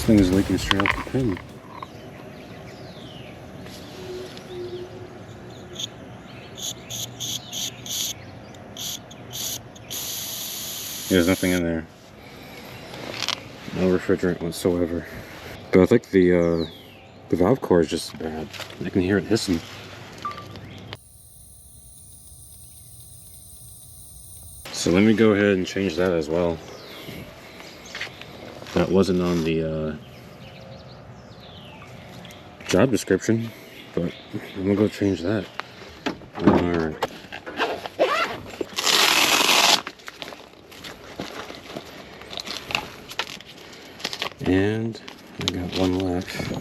This thing is leaking straight out the pin. There's nothing in there. No refrigerant whatsoever. But I think the valve core is just bad. I can hear it hissing. So let me go ahead and change that as well. That wasn't on the job description, but I'm gonna go change that. Alright. And I got one left.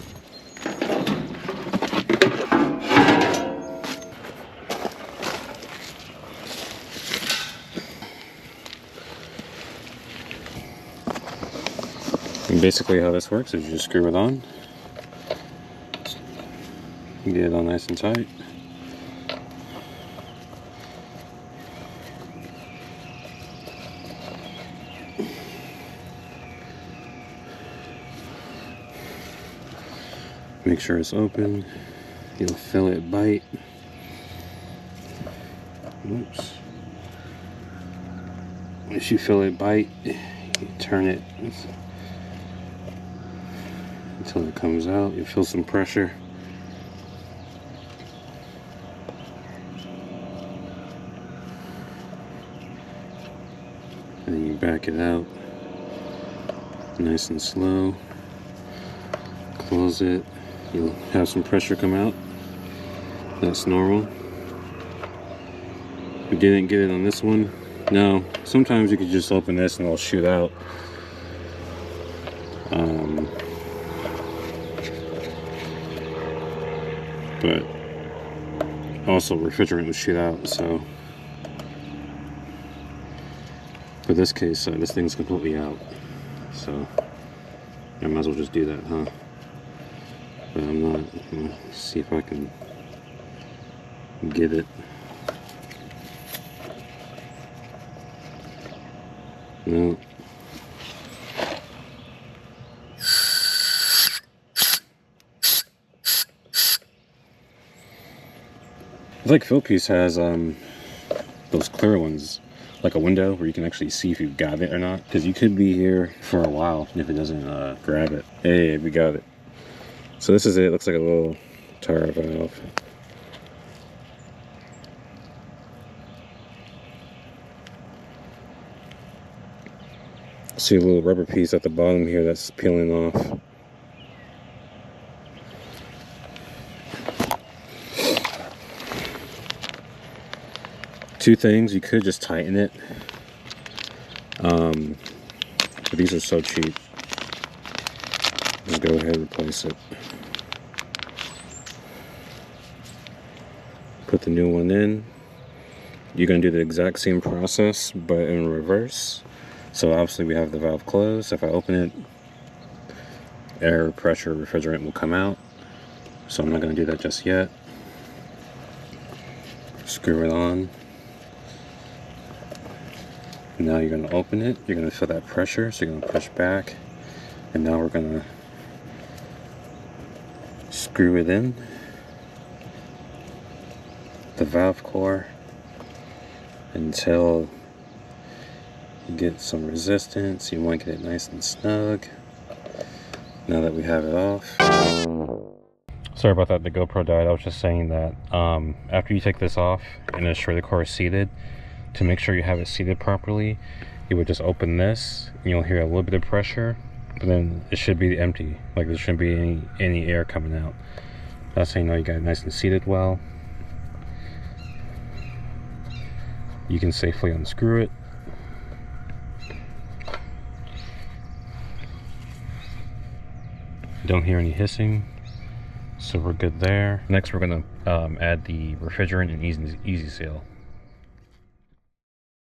And basically how this works is you just screw it on. Get it all nice and tight. Make sure it's open. You'll feel it bite. Oops. Once you feel it bite, you turn it until it comes out. You feel some pressure. And then you back it out. Nice and slow. Close it. You'll have some pressure come out. That's normal. We didn't get it on this one. No, sometimes you could just open this and it'll shoot out. But also refrigerant will shoot out, so for this case, this thing's completely out. So I might as well just do that, huh? But I'm not. I'm gonna see if I can get it. No. I think Fillpiece has those clear ones, like a window where you can actually see if you got it or not. Because you could be here for a while if it doesn't grab it. Hey, we got it. So this is it. It looks like a little tire valve. See a little rubber piece at the bottom here that's peeling off. Two things, you could just tighten it. But these are so cheap. Just go ahead and replace it. Put the new one in. You're going to do the exact same process, but in reverse. So obviously we have the valve closed. If I open it, air, pressure, refrigerant will come out. So I'm not going to do that just yet. Screw it on. Now you're going to open it. You're going to feel that pressure, so you're going to push back. And now we're going to screw it in. The valve core until you get some resistance. You want to get it nice and snug. Now that we have it off. Sorry about that, the GoPro died. I was just saying that after you take this off and ensure the core is seated, to make sure you have it seated properly, you would just open this and you'll hear a little bit of pressure, but then it should be empty. Like there shouldn't be any air coming out. That's how you know you got it nice and seated well. You can safely unscrew it. Don't hear any hissing, so we're good there. Next we're going to add the refrigerant and easy seal.